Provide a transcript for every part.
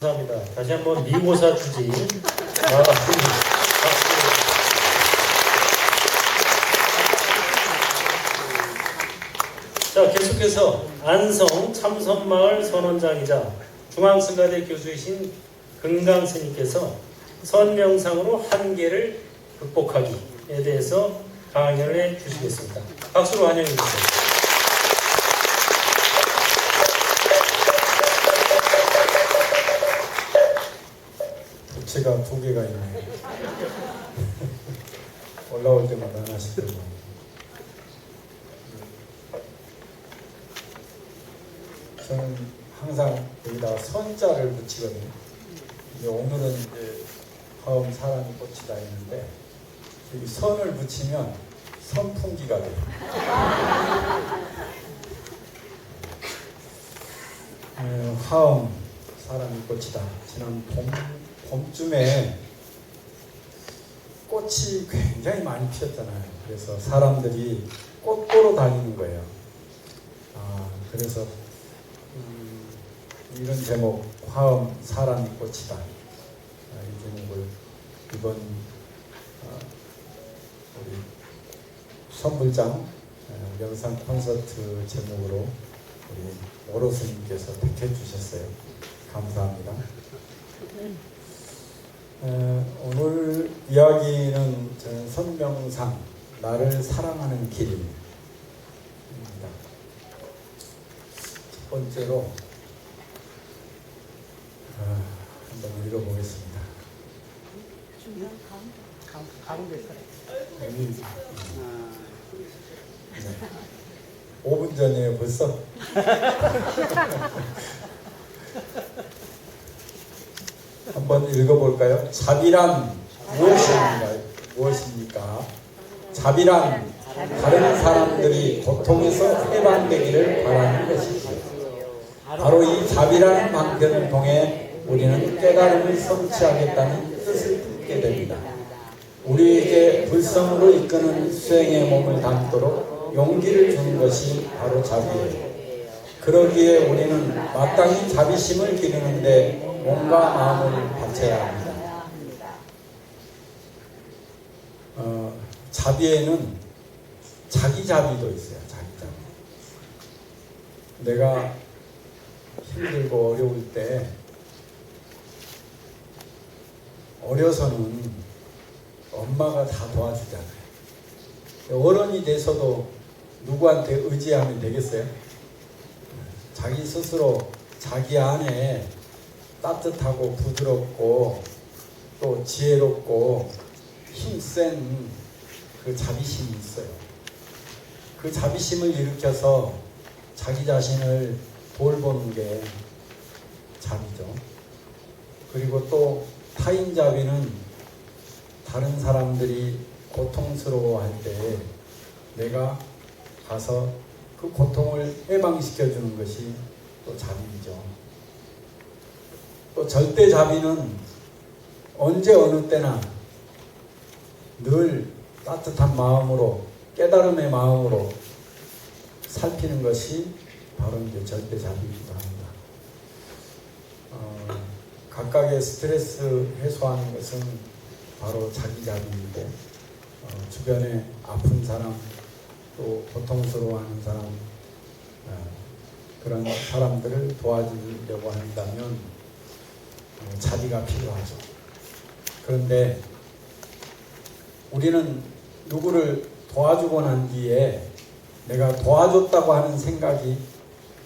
감사합니다. 다시 한번 미고사 주지. 자, 계속해서 안성 참선마을 선원장이자 중앙승가대 교수이신 금강스님께서 선명상으로 한계를 극복하기에 대해서 강연을 해 주시겠습니다. 박수로 환영해 주세요. 부채가 두 개가 있네요. 올라올 때마다 하나씩 들고. 저는 항상 여기다가 선자를 붙이거든요. 이제 오늘은 이제 화음 사람이 꽃이다 했는데 여기 선을 붙이면 선풍기가 돼요. 화음 사람이 꽃이다. 지난 봄쯤에 꽃이 굉장히 많이 피었잖아요. 그래서 사람들이 꽃 보러 다니는 거예요. 그래서 이런 제목, 화음 사람이 꽃이다. 이 제목을 이번 우리 선불장 명상 콘서트 제목으로 우리 오로스님께서 택해 주셨어요. 감사합니다. 오늘 이야기는 저는 선명상, 나를 사랑하는 길입니다. 첫 번째로 한번 읽어보겠습니다. 여기 5분 전이에요 벌써? 한번 읽어볼까요? 자비란 무엇입니까? 자비란 다른 사람들이 고통에서 해방되기를 바라는 것이지요. 바로 이 자비라는 방편을 통해 우리는 깨달음을 성취하겠다는 뜻을 품게 됩니다. 우리에게 불성으로 이끄는 수행의 몸을 담도록 용기를 주는 것이 바로 자비예요. 그러기에 우리는 마땅히 자비심을 기르는데 몸과 마음을 바쳐야 합니다. 자비에는 자기자비도 있어요. 자기자비. 내가 힘들고 어려울 때 어려서는 엄마가 다 도와주잖아요. 어른이 돼서도 누구한테 의지하면 되겠어요? 자기 스스로 자기 안에 따뜻하고 부드럽고 또 지혜롭고 힘센 그 자비심이 있어요. 그 자비심을 일으켜서 자기 자신을 돌보는 게 자비죠. 그리고 또 타인 자비는 다른 사람들이 고통스러워할 때 내가 가서 그 고통을 해방시켜 주는 것이 또 자비죠. 또 절대 자비는 언제 어느 때나 늘 따뜻한 마음으로 깨달음의 마음으로 살피는 것이 바로 이제 절대 자비이기도 합니다. 각각의 스트레스 해소하는 것은 바로 자기 자비인데 주변에 아픈 사람 또 고통스러워하는 사람 그런 사람들을 도와주려고 한다면 자비가 필요하죠. 그런데 우리는 누구를 도와주고 난 뒤에 내가 도와줬다고 하는 생각이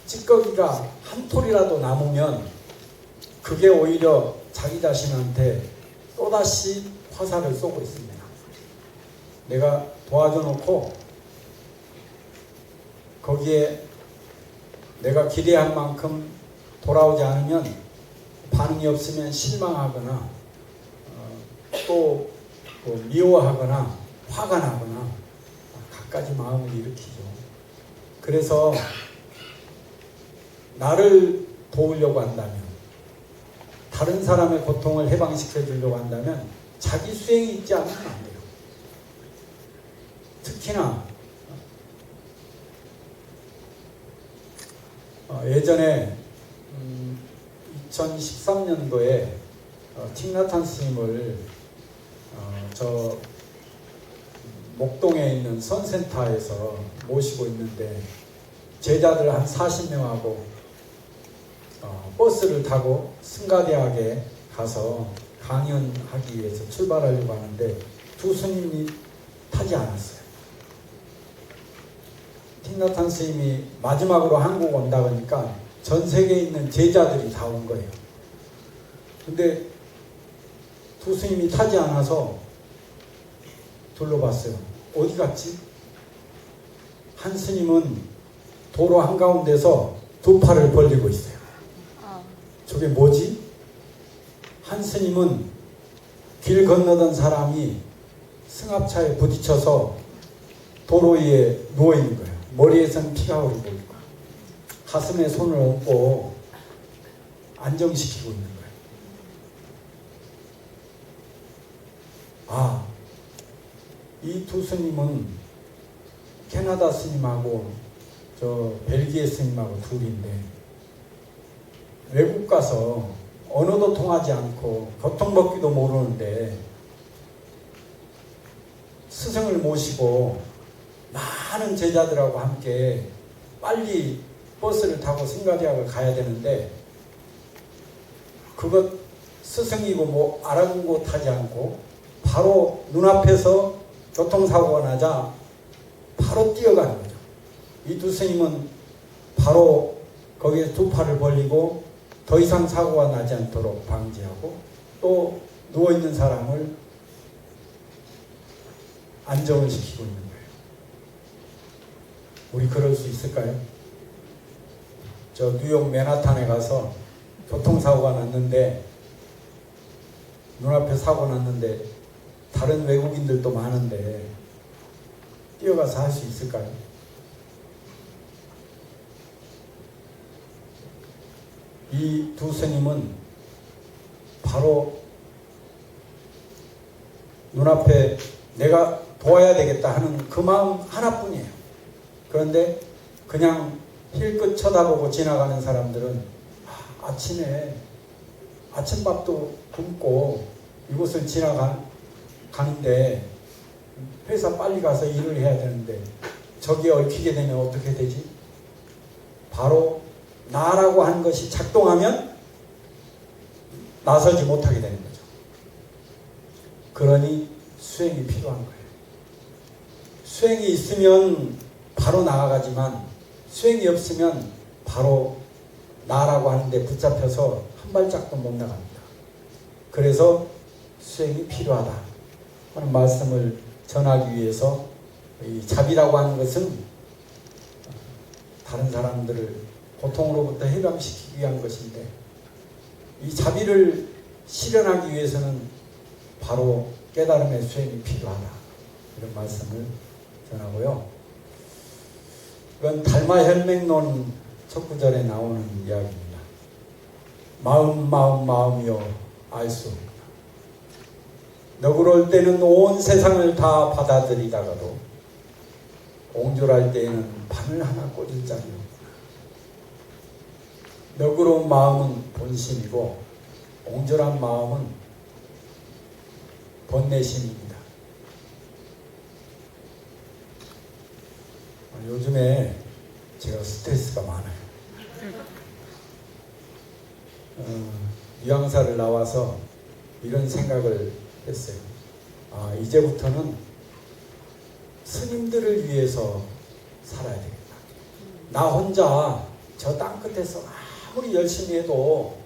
찌꺼기가 한 톨이라도 남으면 그게 오히려 자기 자신한테 또다시 화살을 쏘고 있습니다. 내가 도와줘 놓고 거기에 내가 기대한 만큼 돌아오지 않으면 반응이 없으면 실망하거나 또 미워하거나 화가 나거나 갖가지 마음을 일으키죠. 그래서 나를 도우려고 한다면 다른 사람의 고통을 해방시켜 주려고 한다면 자기 수행이 있지 않으면 안 돼요. 특히나 예전에 2013년도에 틱나탄 스님을 저 목동에 있는 선센터에서 모시고 있는데 제자들 한 40명하고 버스를 타고 승가대학에 가서 강연하기 위해서 출발하려고 하는데 두 스님이 타지 않았어요. 틱나탄 스님이 마지막으로 한국 온다 그러니까 전 세계에 있는 제자들이 다 온 거예요. 근데 두 스님이 타지 않아서 둘러봤어요. 어디 갔지? 한 스님은 도로 한가운데서 두 팔을 벌리고 있어요. 저게 뭐지? 한 스님은 길 건너던 사람이 승합차에 부딪혀서 도로 위에 누워있는 거예요. 머리에서는 피가 흐르고 있고 가슴에 손을 얹고 안정시키고 있는 거예요. 아, 이 두 스님은 캐나다 스님하고 저 벨기에 스님하고 둘인데 외국 가서 언어도 통하지 않고 교통법규도 모르는데 스승을 모시고 많은 제자들하고 함께 빨리 버스를 타고 승가대학을 가야 되는데 그것 스승이고 뭐 아랑곳하지 않고 바로 눈앞에서 교통사고가 나자 바로 뛰어가는 거죠. 이 두 스님은 바로 거기에 두 팔을 벌리고 더 이상 사고가 나지 않도록 방지하고 또 누워있는 사람을 안정을 시키고 있는 거예요. 우리 그럴 수 있을까요? 저 뉴욕 맨하탄에 가서 교통사고가 났는데 눈앞에 사고 났는데 다른 외국인들도 많은데 뛰어가서 할 수 있을까요? 이 두 스님은 바로 눈앞에 내가 도와야 되겠다 하는 그 마음 하나뿐이에요. 그런데 그냥 힐끗 쳐다보고 지나가는 사람들은 아침에 아침밥도 굶고 이곳을 가는데 회사 빨리 가서 일을 해야 되는데 저기에 얽히게 되면 어떻게 되지? 바로 나라고 하는 것이 작동하면 나서지 못하게 되는 거죠. 그러니 수행이 필요한 거예요. 수행이 있으면 바로 나아가지만 수행이 없으면 바로 나라고 하는데 붙잡혀서 한 발짝도 못 나갑니다. 그래서 수행이 필요하다 하는 말씀을 전하기 위해서 이 자비라고 하는 것은 다른 사람들을 고통으로부터 해방시키기 위한 것인데 이 자비를 실현하기 위해서는 바로 깨달음의 수행이 필요하다 이런 말씀을 전하고요. 이건 달마혈맹론 첫 구절에 나오는 이야기입니다. 마음이여 알 수 없구나. 너그러울 때는 온 세상을 다 받아들이다가도 옹졸할 때에는 바늘 하나 꽂을 자리 없구나. 너그러운 마음은 본심이고 옹졸한 마음은 번뇌심입니다. 요즘에 제가 스트레스가 많아요. 유양사를 나와서 이런 생각을 했어요. 이제부터는 스님들을 위해서 살아야 되겠다. 나 혼자 저 땅끝에서 아무리 열심히 해도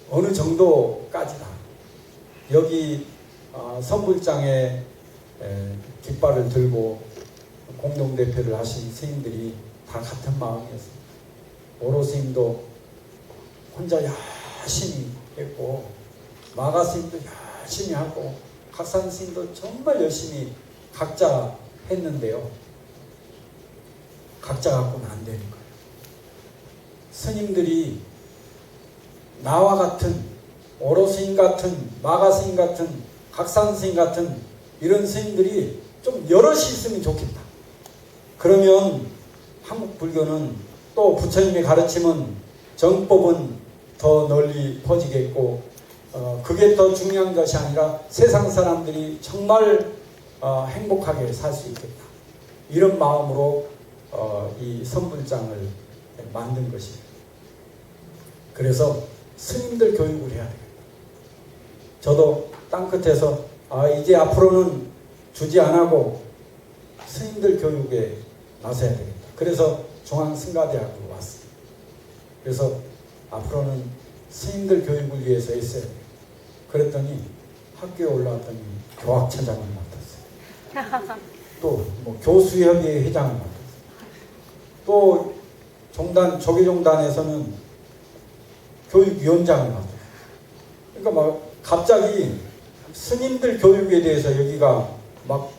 어느 정도까지다. 여기 선불장에 깃발을 들고 공동대표를 하신 스님들이 다 같은 마음이었습니다. 오로 스님도 혼자 열심히 했고 마가 스님도 열심히 하고 각산 스님도 정말 열심히 각자 했는데요. 각자 갖고는 안 되는 거예요. 스님들이 나와 같은 오로 스님 같은 마가 스님 같은 각산 스님 같은 이런 스님들이 좀 여럿이 있으면 좋겠다. 그러면 한국 불교는 또 부처님의 가르침은 정법은 더 널리 퍼지겠고 그게 더 중요한 것이 아니라 세상 사람들이 정말 행복하게 살 수 있겠다. 이런 마음으로 이 선불장을 만든 것이에요. 그래서 스님들 교육을 해야 되겠다. 저도 땅끝에서 이제 앞으로는 주지 안 하고 스님들 교육에 나서야 되겠다. 그래서 중앙승가대학으로 왔어요. 그래서 앞으로는 스님들 교육을 위해서 했어야 돼요. 그랬더니 학교에 올라왔더니 교학처장을 맡았어요. 또 뭐 교수협의회 회장을 맡았어요. 또 조계종단에서는 교육위원장을 맡았어요. 그러니까 막 갑자기 스님들 교육에 대해서 여기가 막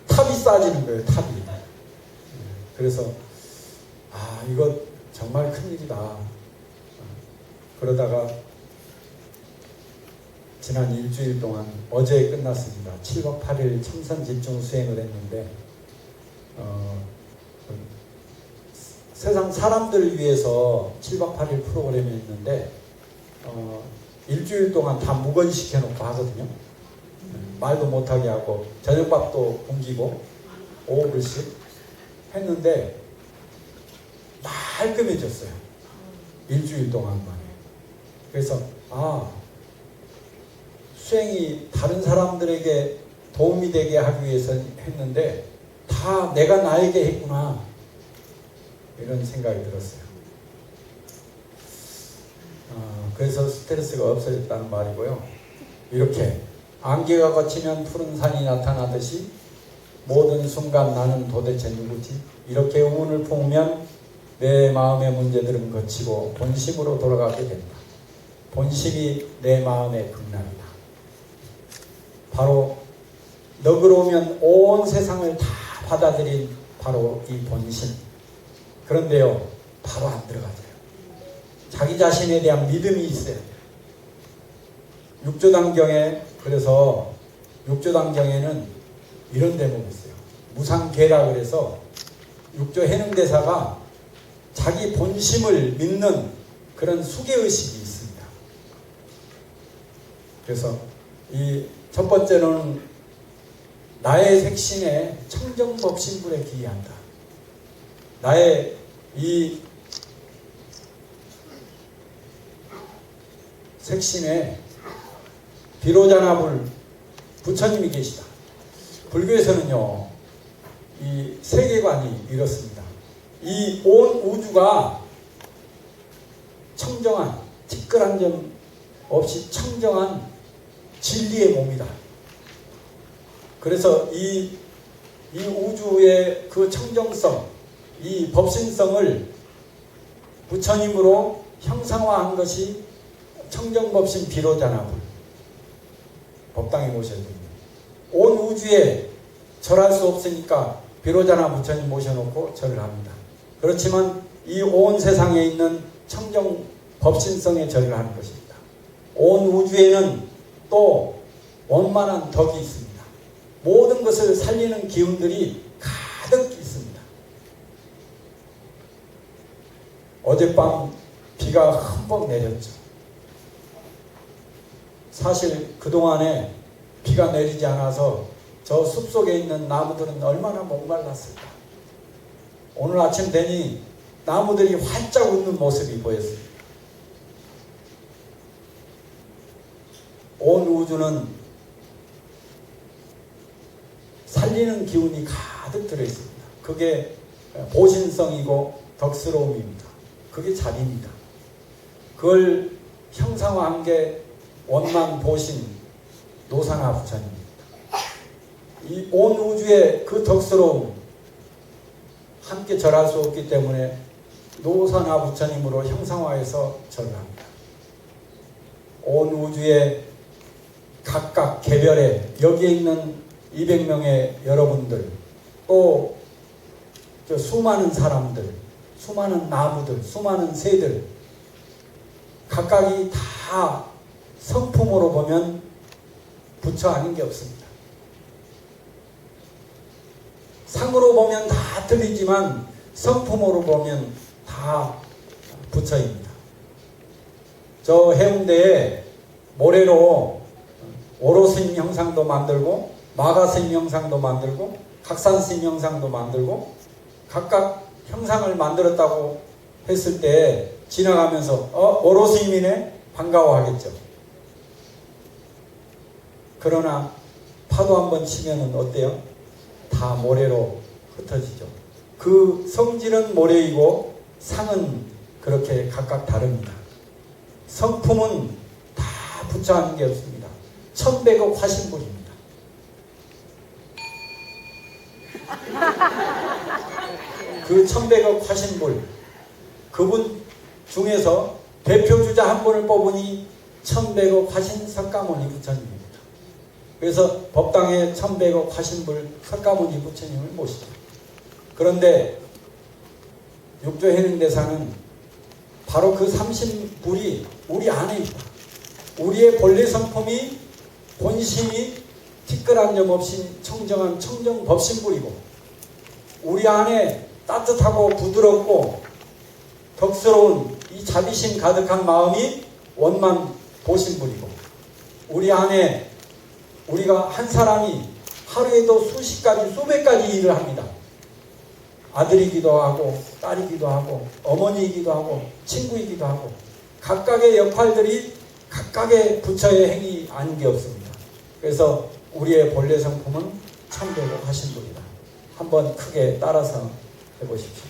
탑이 쌓아지는 거예요. 탑이. 그래서 이거 정말 큰일이다. 그러다가 지난 일주일 동안 어제 끝났습니다. 7박 8일 참선 집중 수행을 했는데 세상 사람들을 위해서 7박 8일 프로그램이 있는데 일주일 동안 다 무건시켜 놓고 하거든요. 말도 못하게 하고 저녁밥도 굶기고 5불씩 했는데 말끔해졌어요. 일주일 동안 만에. 그래서 수행이 다른 사람들에게 도움이 되게 하기 위해서 했는데 다 내가 나에게 했구나. 이런 생각이 들었어요. 그래서 스트레스가 없어졌다는 말이고요. 이렇게 안개가 걷히면 푸른 산이 나타나듯이 모든 순간 나는 도대체 누구지? 이렇게 의문을 품으면 내 마음의 문제들은 거치고 본심으로 돌아가게 된다. 본심이 내 마음의 극락이다. 바로 너그러우면 온 세상을 다 받아들인 바로 이 본심. 그런데요, 바로 안 들어가져요. 자기 자신에 대한 믿음이 있어야 돼요. 육조당경에, 그래서 육조당경에는 이런 대목이 있어요. 무상계라 그래서 육조 해능대사가 자기 본심을 믿는 그런 수계의식이 있습니다. 그래서 이 첫 번째는 나의 색신에 청정법신불에 기이한다. 나의 이 색신에 비로자나불 부처님이 계시다. 불교에서는요, 이 세계관이 이렇습니다. 이 온 우주가 청정한, 티끌한 점 없이 청정한 진리의 몸이다. 그래서 이 우주의 그 청정성, 이 법신성을 부처님으로 형상화한 것이 청정법신 비로자나불. 법당에 모셔야 됩니다. 온 우주에 절할 수 없으니까 비로자나 부처님 모셔놓고 절을 합니다. 그렇지만 이 온 세상에 있는 청정 법신성에 절을 하는 것입니다. 온 우주에는 또 원만한 덕이 있습니다. 모든 것을 살리는 기운들이 가득 있습니다. 어젯밤 비가 흠뻑 내렸죠. 사실 그동안에 비가 내리지 않아서 저 숲속에 있는 나무들은 얼마나 목말랐을까. 오늘 아침 되니 나무들이 활짝 웃는 모습이 보였습니다. 온 우주는 살리는 기운이 가득 들어있습니다. 그게 보신성이고 덕스러움입니다. 그게 자비입니다. 그걸 형상화한 게 원만 보신 노사나 부처님입니다. 이 온 우주의 그 덕스러움 함께 절할 수 없기 때문에 노사나 부처님으로 형상화해서 절을 합니다. 온 우주의 각각 개별에 여기에 있는 200명의 여러분들, 또 수많은 사람들, 수많은 나무들, 수많은 새들, 각각이 다 성품으로 보면 부처 아닌 게 없습니다. 상으로 보면 다 틀리지만 성품으로 보면 다 부처입니다. 저 해운대에 모래로 오로스님 형상도 만들고 마가스님 형상도 만들고 각산스님 형상도 만들고 각각 형상을 만들었다고 했을 때 지나가면서 오로스님이네 반가워하겠죠. 그러나 파도 한번 치면은 어때요? 다 모래로 흩어지죠. 그 성질은 모래이고 상은 그렇게 각각 다릅니다. 성품은 다 부처하는 게 없습니다. 1100억 화신불입니다. 그 1100억 화신불 그분 중에서 대표주자 한 분을 뽑으니 1100억 화신 석가모니 부처님입니다. 그래서 법당에 1100억 화신불 석가모니 부처님을 모시죠. 그런데 육조해능대사는 바로 그 30불이 우리 안에 있다. 우리의 본래 성품이 본심이 티끌한 점 없이 청정한 청정법신불이고 우리 안에 따뜻하고 부드럽고 덕스러운 이 자비심 가득한 마음이 원만 보신불이고 우리 안에 우리가 한 사람이 하루에도 수십 가지 수백 가지 일을 합니다. 아들이기도 하고 딸이기도 하고 어머니이기도 하고 친구이기도 하고 각각의 역할들이 각각의 부처의 행위 아닌 게 없습니다. 그래서 우리의 본래 성품은 참되고 하신불이다. 한번 크게 따라서 해보십시오.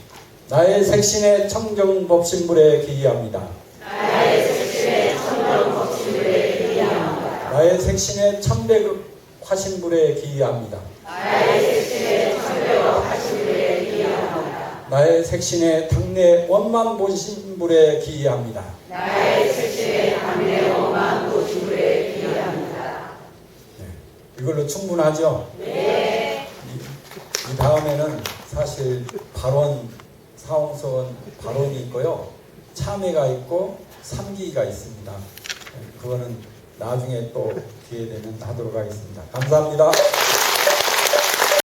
나의 색신의 청정법신불에 기이합니다. 나의 색신의 청정법신불에 기이합니다. 나의 색신의 천백억 화신불에 기이합니다. 나의 색신의 천백억 화신불에 기이합니다. 나의 색신의 당내 원만본신불에 기이합니다. 나의 색신의 당내 원만본신불에 기이합니다. 이걸로 충분하죠? 네. 이 다음에는 사실 발원, 사홍선 발원이 있고요. 참회가 있고 삼기가 있습니다. 그거는 나중에 또 기회 되면 하도록 하겠습니다. 감사합니다.